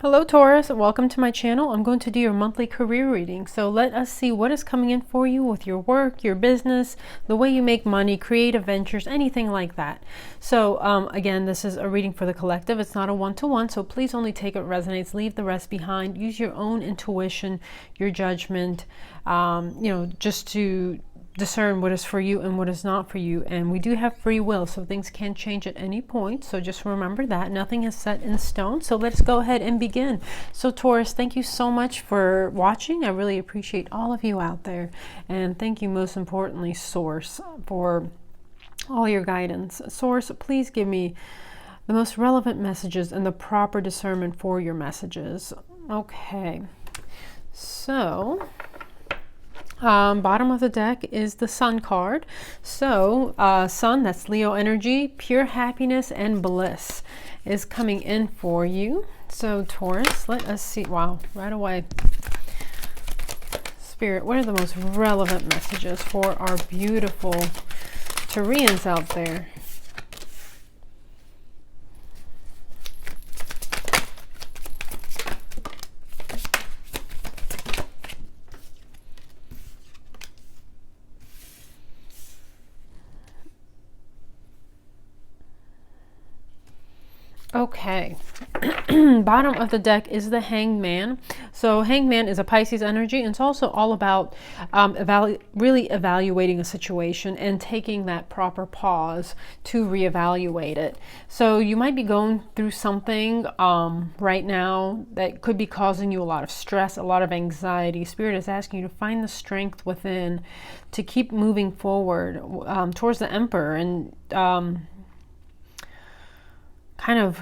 Hello Taurus, welcome to my channel. I'm going to do your monthly career reading. So let us see what is coming in for you with your work, your business, the way you make money, creative ventures, anything like that. So again, this is a reading for the collective. It's not a one-to-one, so please only take what resonates, leave the rest behind. Use your own intuition, your judgment, just to discern what is for you and what is not for you. And we do have free will, so things can change at any point. So just remember that nothing is set in stone. So let's go ahead and begin. So Taurus, thank you so much for watching. I really appreciate all of you out there. And thank you most importantly, Source, for all your guidance. Source, please give me the most relevant messages and the proper discernment for your messages. Okay. So bottom of the deck is the Sun card. So Sun, that's Leo energy, pure happiness and bliss is coming in for you. So Taurus, let us see. Wow, right away. Spirit, what are the most relevant messages for our beautiful Taurians out there? Okay, bottom of the deck is the Hangman. So Hangman is a Pisces energy, and it's also all about really evaluating a situation and taking that proper pause to reevaluate it. So you might be going through something right now that could be causing you a lot of stress, a lot of anxiety. Spirit is asking you to find the strength within to keep moving forward towards the Emperor and kind of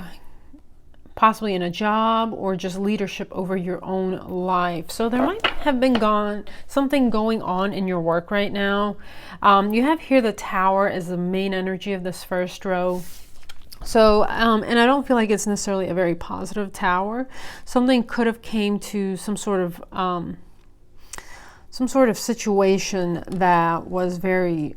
possibly in a job or just leadership over your own life. So there might have been something going on in your work right now. You have here the Tower as the main energy of this first row. So, and I don't feel like it's necessarily a very positive tower. Something could have came to some sort of situation that was very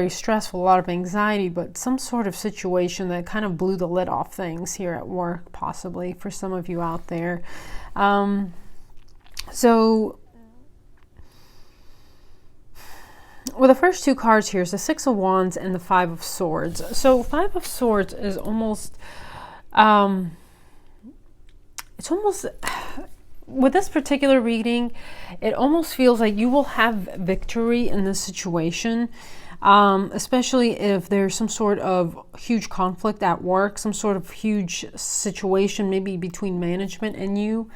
stressful, a lot of anxiety, but some sort of situation that kind of blew the lid off things here at work, possibly for some of you out there. So well, the first two cards here is the Six of Wands and the Five of Swords. So Five of Swords is almost, it's almost, with this particular reading, it almost feels like you will have victory in this situation, especially if there's some sort of huge conflict at work, some sort of huge situation, maybe between management and you.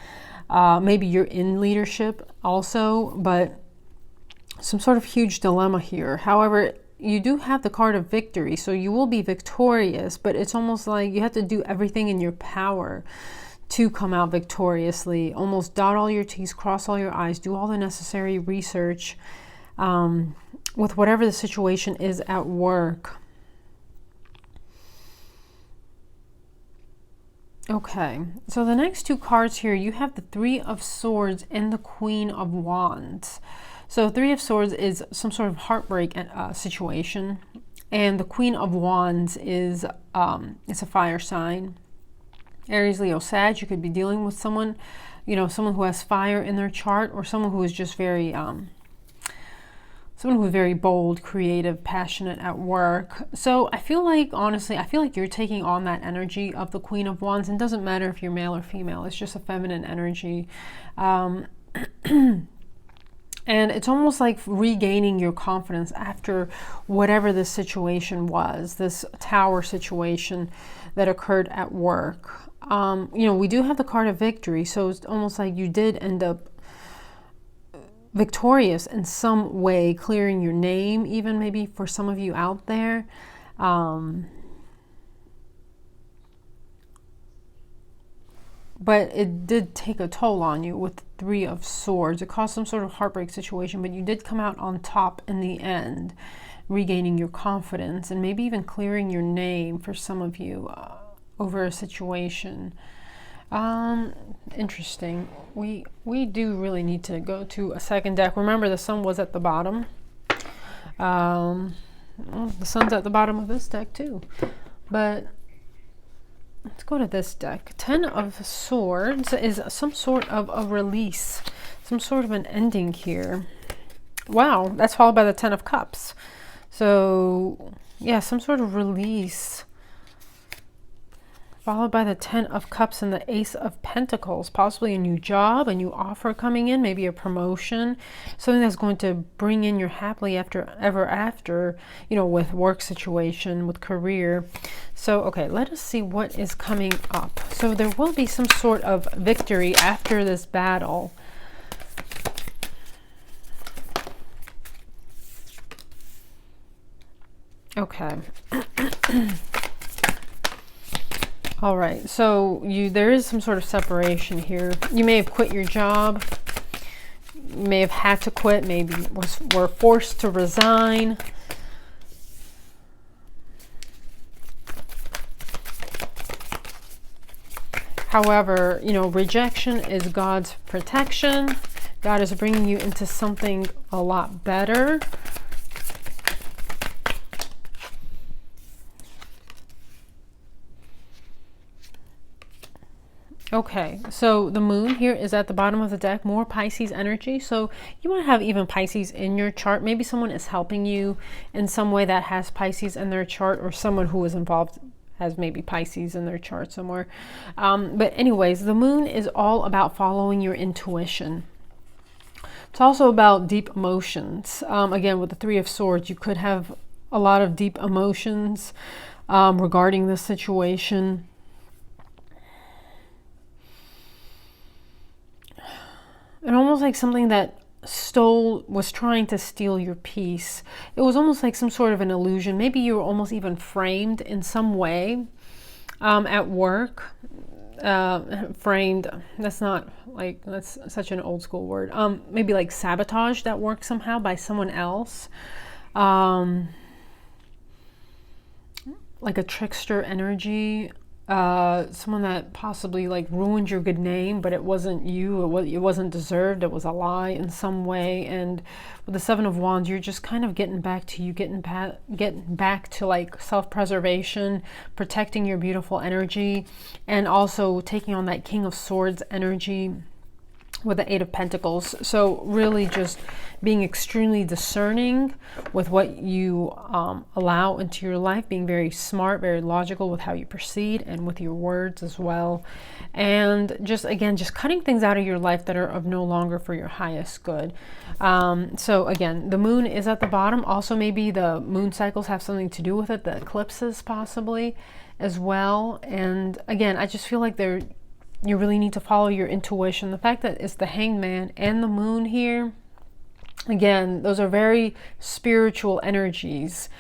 Maybe you're in leadership also, but some sort of huge dilemma here. However, you do have the card of victory, so you will be victorious, but it's almost like you have to do everything in your power to come out victoriously. Almost dot all your T's, cross all your I's, do all the necessary research with whatever the situation is at work. Okay, so the next two cards here, you have the Three of Swords and the Queen of Wands. So Three of Swords is some sort of heartbreak situation, and the Queen of Wands is it's a fire sign. Aries, Leo, Sag, you could be dealing with someone, someone who has fire in their chart, or someone who is just very, someone who is very bold, creative, passionate at work. So I feel like, honestly, you're taking on that energy of the Queen of Wands. And it doesn't matter if you're male or female, it's just a feminine energy. And it's almost like regaining your confidence after whatever this situation was, this Tower situation that occurred at work. We do have the card of victory, so it's almost like you did end up victorious in some way, clearing your name, even maybe for some of you out there. But it did take a toll on you with the Three of Swords. It caused some sort of heartbreak situation, but you did come out on top in the end, regaining your confidence and maybe even clearing your name for some of you over a situation. Interesting. We do really need to go to a second deck. Remember, the Sun was at the bottom. Well, the Sun's at the bottom of this deck too. But, let's go to this deck. 10 of Swords is some sort of a release, some sort of an ending here. Wow, that's followed by the 10 of Cups. So yeah, some sort of release, followed by the 10 of Cups and the Ace of Pentacles. Possibly a new job, a new offer coming in, maybe a promotion, something that's going to bring in your happily ever after, you know, with work situation, with career. So, okay, let us see what is coming up. So there will be some sort of victory after this battle. Okay. All right, so there is some sort of separation here. You may have quit your job. You may have had to quit. Maybe were forced to resign. However, you know, rejection is God's protection. God is bringing you into something a lot better. Okay, so the moon here is at the bottom of the deck, more Pisces energy. So you want to have even Pisces in your chart. Maybe someone is helping you in some way that has Pisces in their chart, or someone who is involved has maybe Pisces in their chart somewhere. But anyways, the moon is all about following your intuition. It's also about deep emotions. Again, with the 3 of Swords, you could have a lot of deep emotions regarding this situation. And almost like something that was trying to steal your peace. It was almost like some sort of an illusion. Maybe you were almost even framed in some way at work. Framed, that's not like, that's such an old school word. Maybe like sabotaged at work somehow by someone else. Like a trickster energy. Someone that possibly like ruined your good name, but it wasn't you, it wasn't deserved, it was a lie in some way. And with the 7 of Wands, you're just kind of getting back to getting back to like self-preservation, protecting your beautiful energy, and also taking on that King of Swords energy with the 8 of Pentacles. So really just being extremely discerning with what you allow into your life, being very smart, very logical with how you proceed and with your words as well. And just, again, just cutting things out of your life that are of no longer for your highest good. So again, the moon is at the bottom. Also, maybe the moon cycles have something to do with it, the eclipses possibly as well. And again, I just feel like you really need to follow your intuition. The fact that it's the Hangman and the moon here, again, those are very spiritual energies.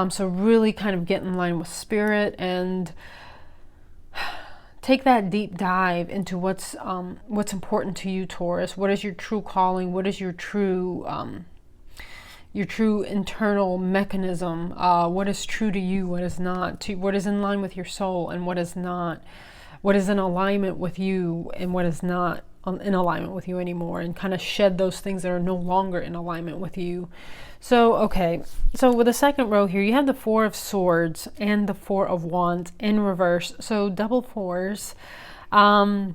So really kind of get in line with spirit and take that deep dive into what's important to you, Taurus. What is your true calling? What is your true internal mechanism? What is true to you? What is not? What is in line with your soul and what is not? What is in alignment with you and what is not in alignment with you anymore, and kind of shed those things that are no longer in alignment with you. So, okay, so with the second row here, you have the 4 of Swords and the 4 of Wands in reverse. So double fours. Again,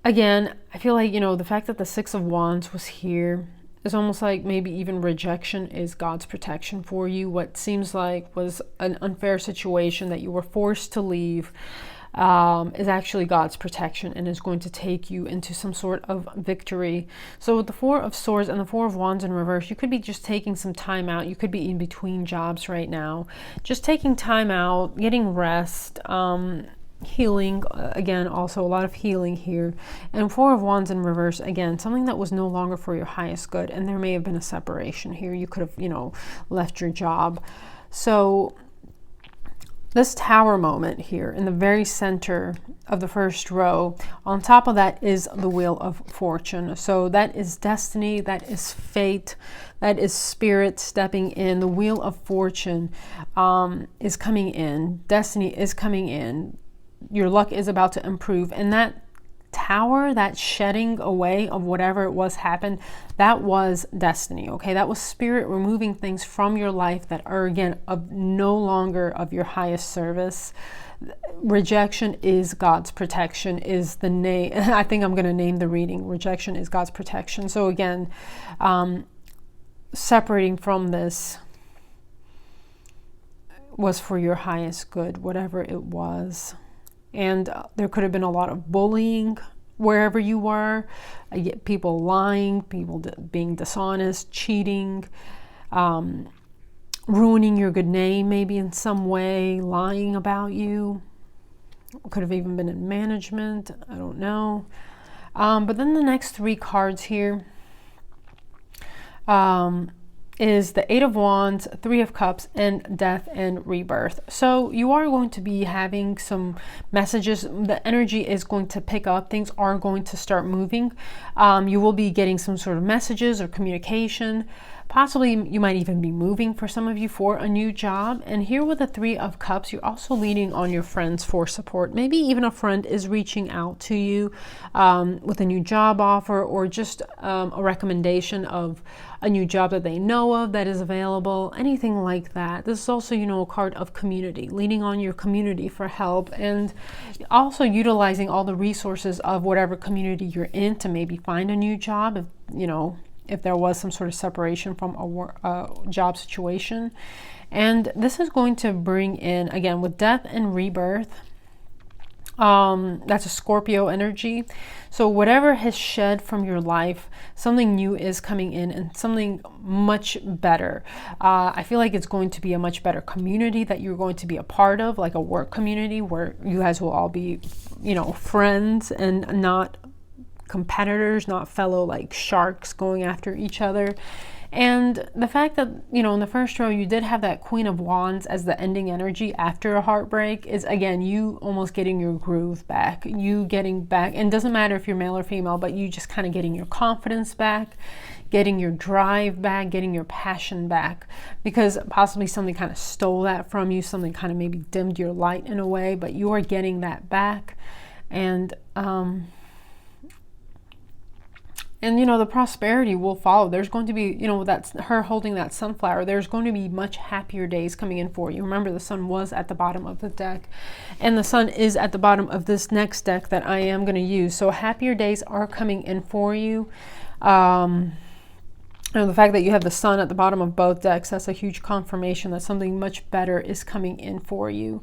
I feel like, you know, the fact that the 6 of Wands was here, it's almost like maybe even rejection is God's protection for you. What seems like was an unfair situation that you were forced to leave is actually God's protection and is going to take you into some sort of victory. So with the 4 of Swords and the 4 of Wands in reverse, you could be just taking some time out. You could be in between jobs right now. Just taking time out, getting rest, healing, again, also a lot of healing here. And 4 of Wands in reverse, again, something that was no longer for your highest good, and there may have been a separation here. You could have, you know, left your job. So this Tower moment here in the very center of the first row, on top of that is the Wheel of Fortune. So that is destiny, that is fate, that is spirit stepping in. The Wheel of Fortune is coming in. Destiny is coming in. Your luck is about to improve, and that Tower, that shedding away of whatever it was happened, that was destiny, okay? That was spirit removing things from your life that are, again, of no longer of your highest service. Rejection is God's protection is the name. I think I'm going to name the reading, Rejection is God's protection. So again, separating from this was for your highest good, whatever it was. And there could have been a lot of bullying wherever you were, people lying, people being dishonest, cheating, ruining your good name maybe in some way, lying about you. Could have even been in management, I don't know. But then the next 3 cards here is the 8 of Wands, 3 of Cups, and Death and Rebirth. So you are going to be having some messages. The energy is going to pick up. Things are going to start moving. You will be getting some sort of messages or communication. Possibly you might even be moving for some of you for a new job. And here with the 3 of Cups, you're also leaning on your friends for support. Maybe even a friend is reaching out to you with a new job offer, or just a recommendation of a new job that they know of that is available, anything like that. This is also, a card of community, leaning on your community for help, and also utilizing all the resources of whatever community you're in to maybe find a new job, if there was some sort of separation from a job situation. And this is going to bring in, again, with Death and Rebirth, that's a Scorpio energy. So whatever has shed from your life, something new is coming in, and something much better. I feel like it's going to be a much better community that you're going to be a part of, like a work community where you guys will all be, friends and not competitors, not fellow like sharks going after each other. And the fact that, in the first row, you did have that Queen of Wands as the ending energy after a heartbreak is, again, you almost getting your groove back, you getting back, and it doesn't matter if you're male or female, but you just kind of getting your confidence back, getting your drive back, getting your passion back, because possibly something kind of stole that from you, something kind of maybe dimmed your light in a way, but you are getting that back. And the prosperity will follow. There's going to be, that's her holding that sunflower. There's going to be much happier days coming in for you. Remember, the sun was at the bottom of the deck, and the sun is at the bottom of this next deck that I am going to use. So happier days are coming in for you. The fact that you have the sun at the bottom of both decks, that's a huge confirmation that something much better is coming in for you.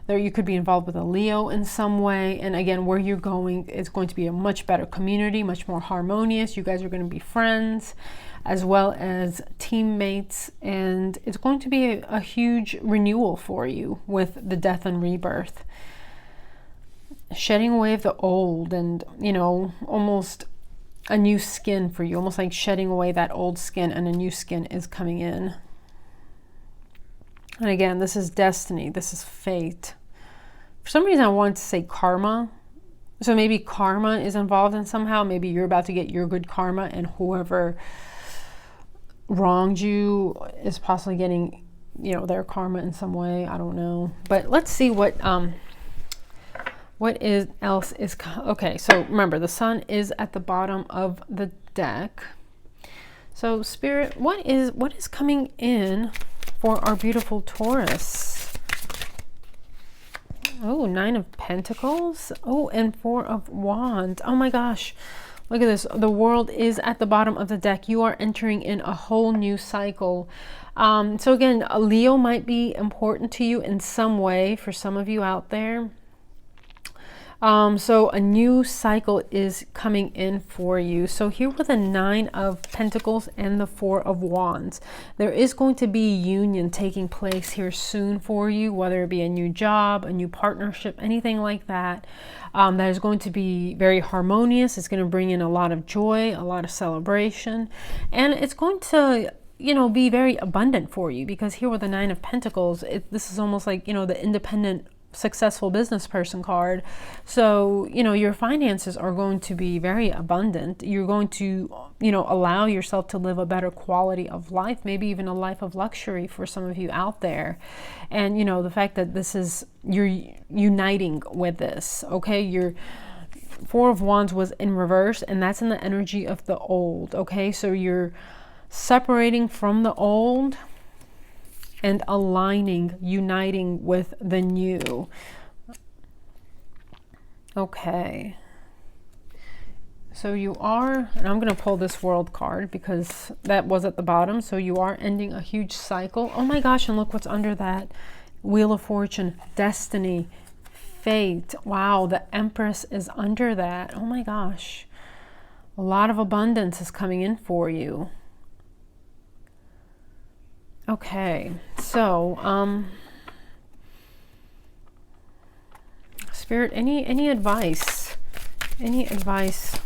There, you could be involved with a Leo in some way. And again, where you're going, it's going to be a much better community, much more harmonious. You guys are going to be friends as well as teammates. And it's going to be a huge renewal for you with the Death and Rebirth. Shedding away of the old and, almost a new skin for you. Almost like shedding away that old skin, and a new skin is coming in. And again, this is destiny. This is fate. For some reason, I wanted to say karma. So maybe karma is involved in somehow. Maybe you're about to get your good karma, and whoever wronged you is possibly getting, their karma in some way. I don't know. But let's see what else is. Okay, so remember, the sun is at the bottom of the deck. So Spirit, what is coming in for our beautiful Taurus? Oh, 9 of Pentacles. Oh, and 4 of Wands. Oh my gosh. Look at this. The World is at the bottom of the deck. You are entering in a whole new cycle. So again, a Leo might be important to you in some way for some of you out there. So a new cycle is coming in for you. So here with the 9 of Pentacles and the 4 of Wands, there is going to be union taking place here soon for you, whether it be a new job, a new partnership, anything like that. That is going to be very harmonious. It's going to bring in a lot of joy, a lot of celebration, and it's going to be very abundant for you, because here with the 9 of Pentacles, this is almost like, the independent successful business person card. So your finances are going to be very abundant. You're going to allow yourself to live a better quality of life, maybe even a life of luxury for some of you out there. And the fact that you're uniting with this, okay, Four of Wands was in reverse, and that's in the energy of the old. Okay, so you're separating from the old and aligning, uniting with the new. Okay. So you are, and I'm going to pull this World card because that was at the bottom. So you are ending a huge cycle. Oh my gosh, and look what's under that. Wheel of Fortune, destiny, fate. Wow, the Empress is under that. Oh my gosh. A lot of abundance is coming in for you. Okay, so Spirit, any advice? Any advice?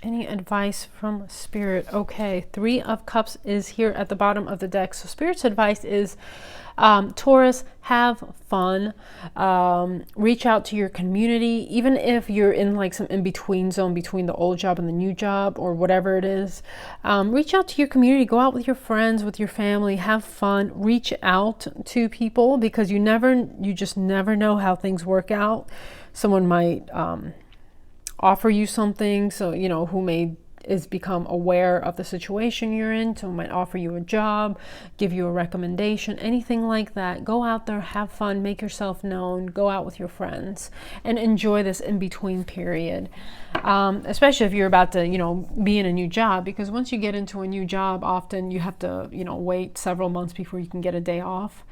Any advice from Spirit? Okay, Three of Cups is here at the bottom of the deck. So Spirit's advice is, Taurus, have fun. Reach out to your community, even if you're in like some in-between zone between the old job and the new job or whatever it is. Reach out to your community. Go out with your friends, with your family. Have fun. Reach out to people because you just never know how things work out. Someone might offer you something, so who is become aware of the situation you're in, so might offer you a job, give you a recommendation, anything like that. Go out there, have fun, make yourself known, go out with your friends and enjoy this in-between period, especially if you're about to be in a new job, because once you get into a new job, often you have to wait several months before you can get a day off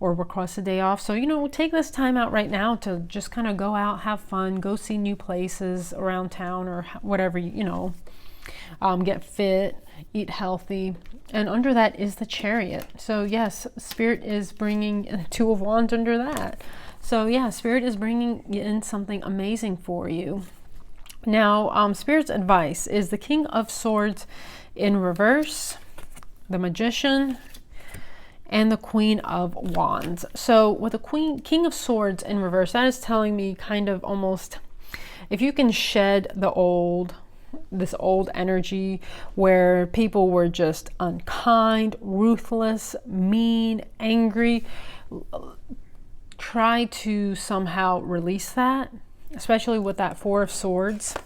or request a day off. So, take this time out right now to just kind of go out, have fun, go see new places around town or whatever, get fit, eat healthy. And under that is the Chariot. So yes, Spirit is bringing Two of Wands under that. So yeah, Spirit is bringing in something amazing for you. Now, Spirit's advice is the King of Swords in reverse, the Magician, and the Queen of Wands. So with the King of Swords in reverse, that is telling me kind of almost, if you can shed this old energy where people were just unkind, ruthless, mean, angry, try to somehow release that, especially with that Four of Swords.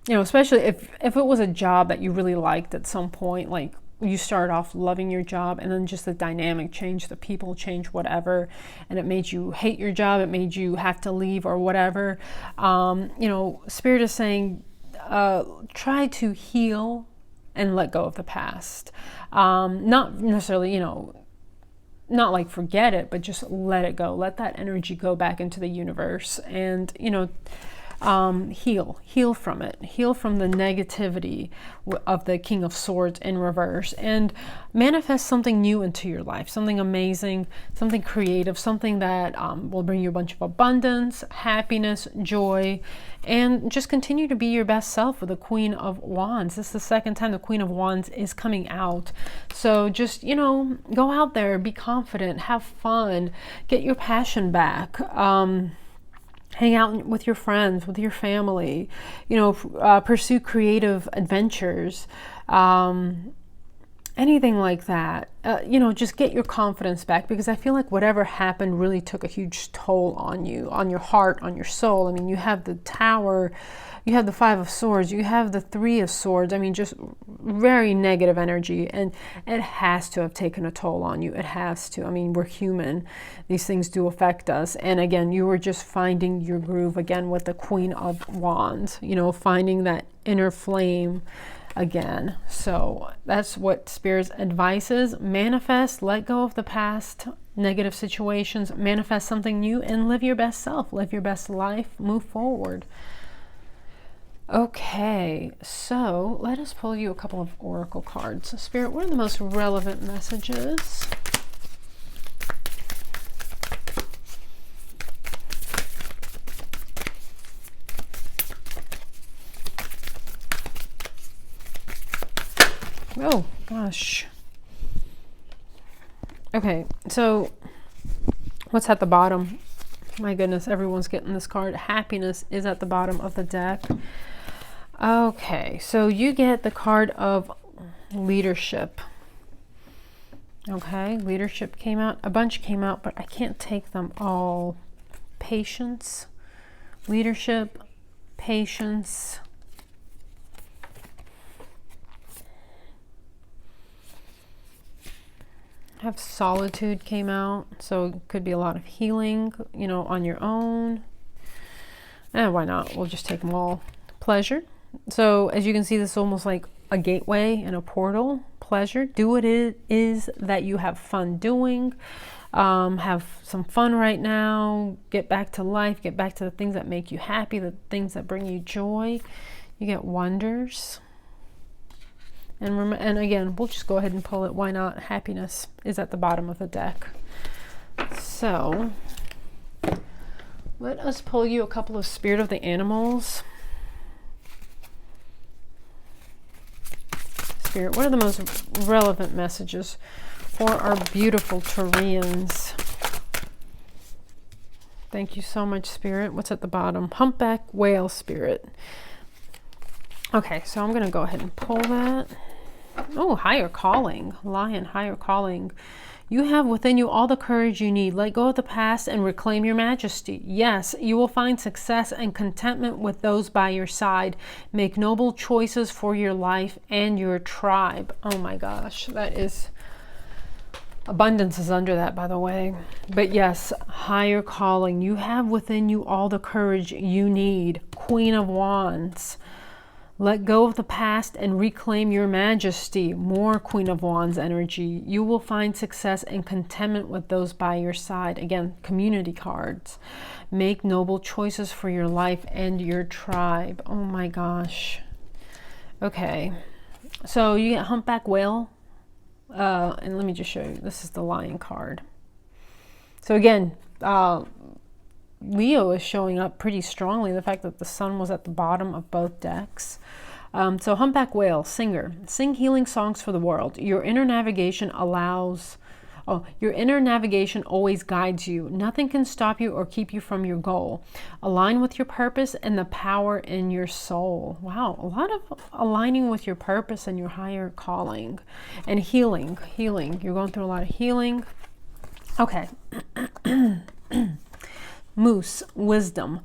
Especially if it was a job that you really liked at some point, like you started off loving your job and then just the dynamic changed, the people changed, whatever, and it made you hate your job, it made you have to leave or whatever. Spirit is saying try to heal and let go of the past. Not necessarily, not like forget it, but just let it go. Let that energy go back into the universe and, heal from it, heal from the negativity of the King of Swords in reverse, and manifest something new into your life, something amazing, something creative, something that will bring you a bunch of abundance, happiness, joy, and just continue to be your best self with the Queen of Wands. This is the second time the Queen of Wands is coming out. So just, go out there, be confident, have fun, get your passion back. Hang out with your friends, with your family, pursue creative adventures, anything like that. Just get your confidence back, because I feel like whatever happened really took a huge toll on you, on your heart, on your soul. I mean, you have the Tower, you have the Five of Swords, you have the Three of Swords. I mean, just very negative energy, and it has to have taken a toll on you. It has to. I mean, we're human. These things do affect us. And again, you were just finding your groove again with the Queen of Wands, finding that inner flame again. So that's what Spirit's advice is. Manifest, let go of the past negative situations, manifest something new, and live your best self, live your best life, move forward. Okay, so let us pull you a couple of oracle cards. So Spirit, what are the most relevant messages? Oh, gosh. Okay, so what's at the bottom? My goodness, everyone's getting this card. Happiness is at the bottom of the deck. Okay, so you get the card of leadership. Okay, leadership came out. A bunch came out, but I can't take them all. Patience, leadership, patience. Have solitude came out, so it could be a lot of healing, you know, on your own. And why not? We'll just take them all. Pleasure. So as you can see, this is almost like a gateway and a portal. Pleasure. Do what it is that you have fun doing. Have some fun right now. Get back to life. Get back to the things that make you happy, the things that bring you joy. You get wonders. And again, we'll just go ahead and pull it. Why not? Happiness is at the bottom of the deck. So let us pull you a couple of Spirit of the Animals. Spirit, what are the most relevant messages for our beautiful Taurians? Thank you so much, Spirit. What's at the bottom? Humpback whale, Spirit. Okay, so I'm going to go ahead and pull that. Oh, higher calling. Lion, higher calling. You have within you all the courage you need. Let go of the past and reclaim your majesty. Yes, you will find success and contentment with those by your side. Make noble choices for your life and your tribe. Oh my gosh, that is... Abundance is under that, by the way. But yes, higher calling. You have within you all the courage you need. Queen of Wands. Let go of the past and reclaim your majesty. More Queen of Wands energy. You will find success and contentment with those by your side. Again, community cards. Make noble choices for your life and your tribe. Oh my gosh. Okay. So you get humpback whale. And let me just show you. This is the Lion card. So again, Leo is showing up pretty strongly. The fact that the sun was at the bottom of both decks. So humpback whale, singer. Sing healing songs for the world. Your inner navigation allows... Oh, your inner navigation always guides you. Nothing can stop you or keep you from your goal. Align with your purpose and the power in your soul. Wow, a lot of aligning with your purpose and your higher calling. And healing, healing. You're going through a lot of healing. Okay. Moose, wisdom.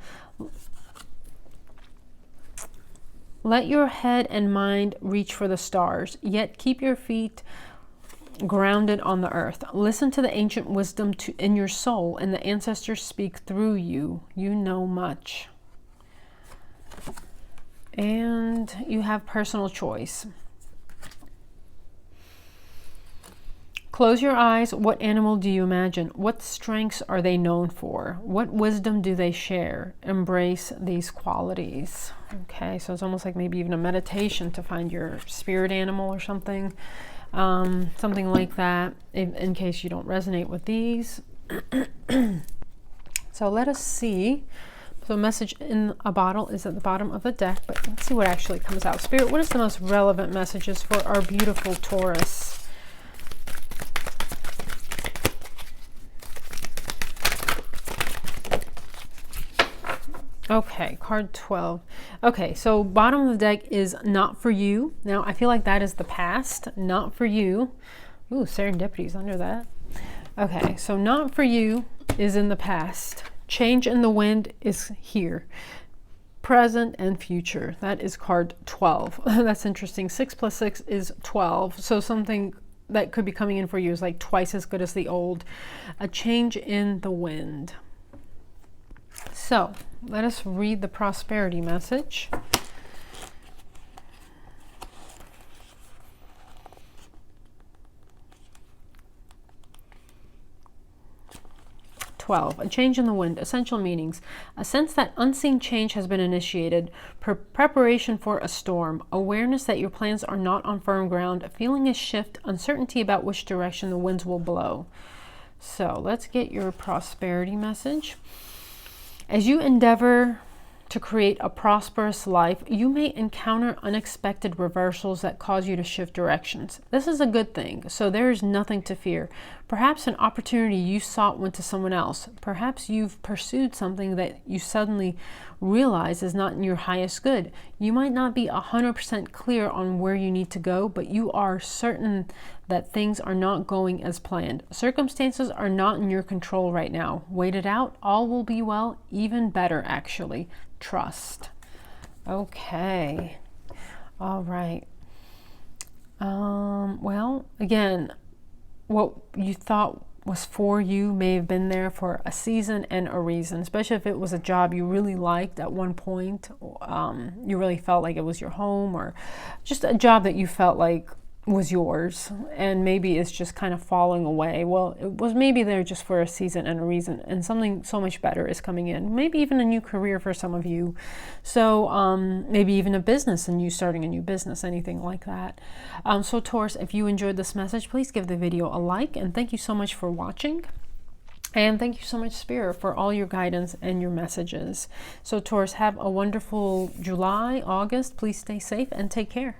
Let your head and mind reach for the stars, yet keep your feet grounded on the earth. Listen to the ancient wisdom in your soul, and the ancestors speak through you. You know much. And you have personal choice. Close your eyes. What animal do you imagine? What strengths are they known for? What wisdom do they share? Embrace these qualities. Okay, so it's almost like maybe even a meditation to find your spirit animal or something. Something like that, in case you don't resonate with these. So let us see. So message in a bottle is at the bottom of the deck, but let's see what actually comes out. Spirit, what is the most relevant messages for our beautiful Taurus? Okay, card 12. Okay, so bottom of the deck is not for you. Now, I feel like that is the past. Not for you. Ooh, serendipity's under that. Okay, so not for you is in the past. Change in the wind is here. Present and future. That is card 12. That's interesting. 6 plus 6 is 12. So something that could be coming in for you is like twice as good as the old. A change in the wind. So let us read the prosperity message. A change in the wind. Essential meanings. A sense that unseen change has been initiated. Preparation for a storm. Awareness that your plans are not on firm ground. Feeling a shift. Uncertainty about which direction the winds will blow. So let's get your prosperity message. As you endeavor to create a prosperous life, you may encounter unexpected reversals that cause you to shift directions. This is a good thing, so there is nothing to fear. Perhaps an opportunity you sought went to someone else. Perhaps you've pursued something that you suddenly realize is not in your highest good. You might not be 100% clear on where you need to go, but you are certain that things are not going as planned. Circumstances are not in your control right now. Wait it out. All will be well, even better, actually. Trust. Okay. All right. Well, again, what you thought was for you may have been there for a season and a reason, especially if it was a job you really liked at one point. You really felt like it was your home, or just a job that you felt like was yours, and maybe it's just kind of falling away. Well, it was maybe there just for a season and a reason, and something so much better is coming in. Maybe even a new career for some of you. So maybe even a business, and you starting a new business, anything like that. So Taurus, if you enjoyed this message, please give the video a like, and thank you so much for watching. And thank you so much, Spirit, for all your guidance and your messages. So Taurus, have a wonderful July, August. Please stay safe and take care.